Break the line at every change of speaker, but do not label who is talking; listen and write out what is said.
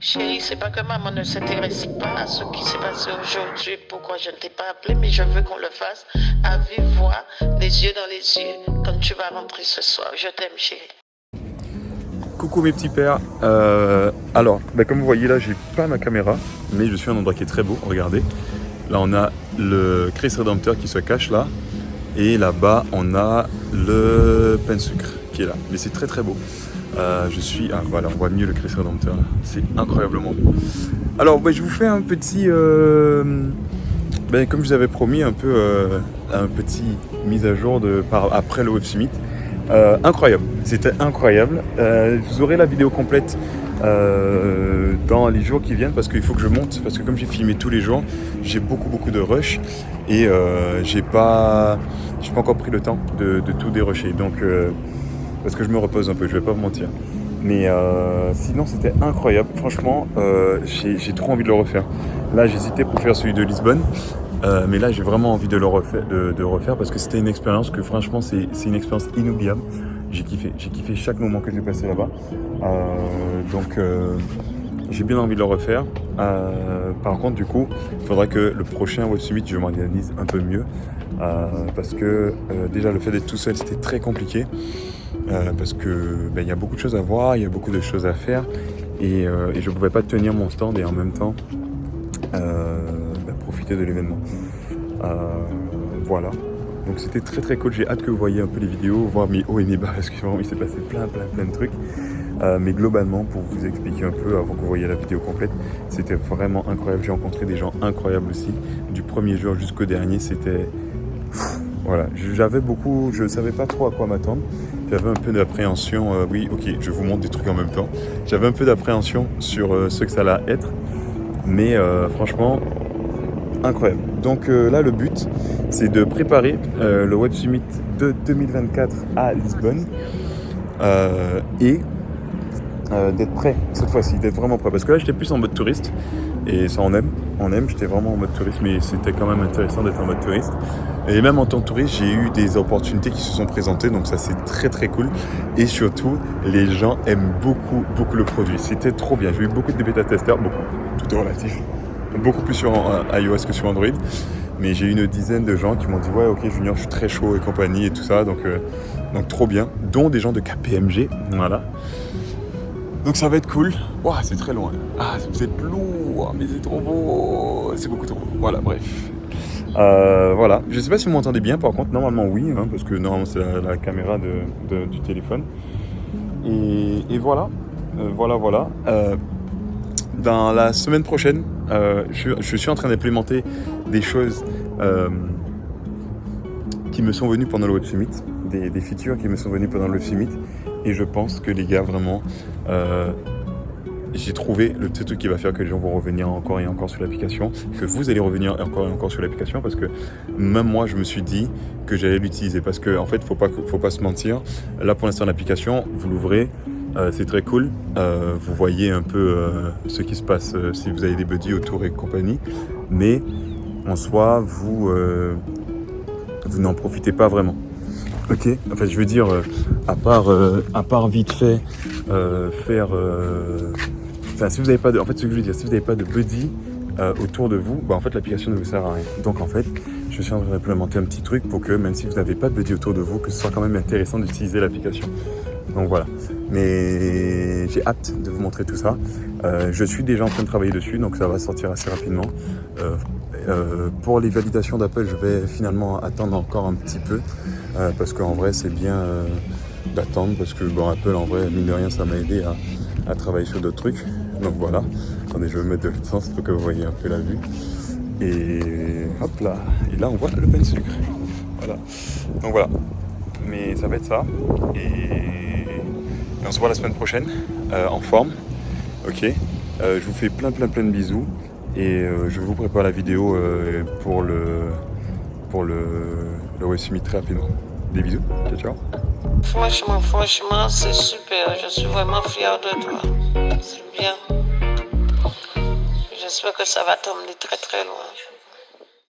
Chérie, c'est pas que maman ne s'intéresse pas à ce qui s'est passé aujourd'hui, pourquoi je ne t'ai pas appelé, mais je veux qu'on le fasse à vive voix, les yeux dans les yeux, quand tu vas rentrer ce soir. Je t'aime, chérie.
Coucou mes petits pères, alors comme vous voyez là j'ai pas ma caméra mais je suis à un endroit qui est très beau, regardez. Là on a le Christ Rédempteur qui se cache là et là-bas on a le pain de sucre qui est là, mais c'est très très beau. Voilà, on voit mieux le Christ Rédempteur là, c'est incroyablement beau. Alors je vous fais un petit, comme je vous avais promis, un petit mise à jour après le Web Summit. Incroyable, c'était incroyable. Vous aurez la vidéo complète dans les jours qui viennent parce qu'il faut que je monte, parce que comme j'ai filmé tous les jours, j'ai beaucoup de rush et j'ai pas encore pris le temps de tout dérusher. Donc parce que je me repose un peu, je vais pas vous mentir. Mais sinon c'était incroyable, franchement j'ai trop envie de le refaire. Là j'hésitais pour faire celui de Lisbonne. Mais là j'ai vraiment envie de le refaire parce que c'était une expérience que franchement c'est une expérience inoubliable. J'ai kiffé chaque moment que j'ai passé là-bas. Donc j'ai bien envie de le refaire. Par contre du coup il faudra que le prochain Web Summit je m'organise un peu mieux. Parce que déjà le fait d'être tout seul c'était très compliqué. Parce que il y a beaucoup de choses à voir, il y a beaucoup de choses à faire. Et je ne pouvais pas tenir mon stand et en même temps profiter de l'événement. Voilà. Donc c'était très cool. J'ai hâte que vous voyez un peu les vidéos, voir mes hauts et mes bas, parce que vraiment il s'est passé plein de trucs. Mais globalement, pour vous expliquer un peu, avant que vous voyez la vidéo complète, c'était vraiment incroyable. J'ai rencontré des gens incroyables aussi. Du premier jour jusqu'au dernier, c'était... Voilà, je savais pas trop à quoi m'attendre. J'avais un peu d'appréhension, oui, ok, je vous montre des trucs en même temps. J'avais un peu d'appréhension sur ce que ça allait être. Mais franchement, incroyable. Donc là, le but, c'est de préparer le Web Summit de 2024 à Lisbonne et d'être prêt cette fois-ci, d'être vraiment prêt. Parce que là, j'étais plus en mode touriste et ça, on aime. J'étais vraiment en mode touriste, mais c'était quand même intéressant d'être en mode touriste. Et même en tant que touriste, j'ai eu des opportunités qui se sont présentées, donc ça, c'est très cool. Et surtout, les gens aiment beaucoup le produit. C'était trop bien. J'ai eu beaucoup de bêta-testeurs, tout est relatif. Beaucoup plus sur iOS que sur Android, mais j'ai eu une dizaine de gens qui m'ont dit ouais ok Junior je suis très chaud et compagnie et tout ça, donc trop bien, dont des gens de KPMG, voilà. Donc ça va être cool. Wow, c'est très loin. Ah vous êtes lourd, mais c'est trop beau, c'est beaucoup trop beau. Voilà, bref. Voilà, je sais pas si vous m'entendez bien, par contre normalement oui, hein, parce que normalement c'est la caméra du téléphone. Et voilà, voilà. Dans la semaine prochaine, je suis en train d'implémenter des choses qui me sont venues pendant le Web Summit, des features qui me sont venues pendant le Web Summit, et je pense que les gars, vraiment, j'ai trouvé le petit truc qui va faire que les gens vont revenir encore et encore sur l'application, que vous allez revenir encore et encore sur l'application, parce que même moi, je me suis dit que j'allais l'utiliser, parce qu'en fait, faut pas se mentir. Là, pour l'instant, l'application, vous l'ouvrez. C'est très cool, vous voyez un peu ce qui se passe si vous avez des buddies autour et compagnie, mais en soi vous n'en profitez pas vraiment. Ok, enfin je veux dire à part vite fait faire si vous n'avez pas de, en fait ce que je veux dire, si vous n'avez pas de buddy autour de vous, en fait l'application ne vous sert à rien. Donc en fait je suis en train d'implémenter un petit truc pour que même si vous n'avez pas de buddy autour de vous, que ce soit quand même intéressant d'utiliser l'application. Donc voilà, mais j'ai hâte de vous montrer tout ça. Je suis déjà en train de travailler dessus, donc ça va sortir assez rapidement. Pour les validations d'Apple, je vais finalement attendre encore un petit peu, parce qu'en vrai c'est bien d'attendre, parce que Apple en vrai, mine de rien, ça m'a aidé à travailler sur d'autres trucs. Donc voilà, attendez, je vais me mettre de l'autre sens pour que vous voyez un peu la vue. Et hop là, et là on voit le pain de sucre. Voilà, donc voilà, mais ça va être ça. Et on se voit la semaine prochaine, en forme, ok. Je vous fais plein de bisous et je vous prépare la vidéo pour le Web Summit très rapidement. Des bisous, ciao.
Franchement, c'est super. Je suis vraiment fière de toi. C'est bien. J'espère que ça va t'emmener très loin.